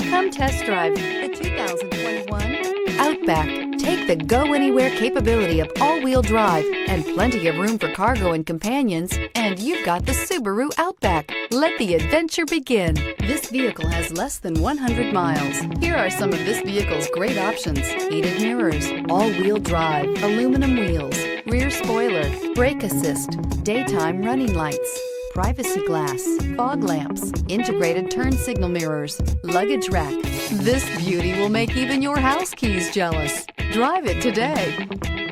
Come test drive the 2021 Outback. Take the go-anywhere capability of all-wheel drive and plenty of room for cargo and companions, and you've got the Subaru Outback. Let the adventure begin. This vehicle has less than 100 miles. Here are some of this vehicle's great options: heated mirrors, all-wheel drive, aluminum wheels, rear spoiler, brake assist, daytime running lights, privacy glass, fog lamps, integrated turn signal mirrors, luggage rack. This beauty will make even your house keys jealous. Drive it today.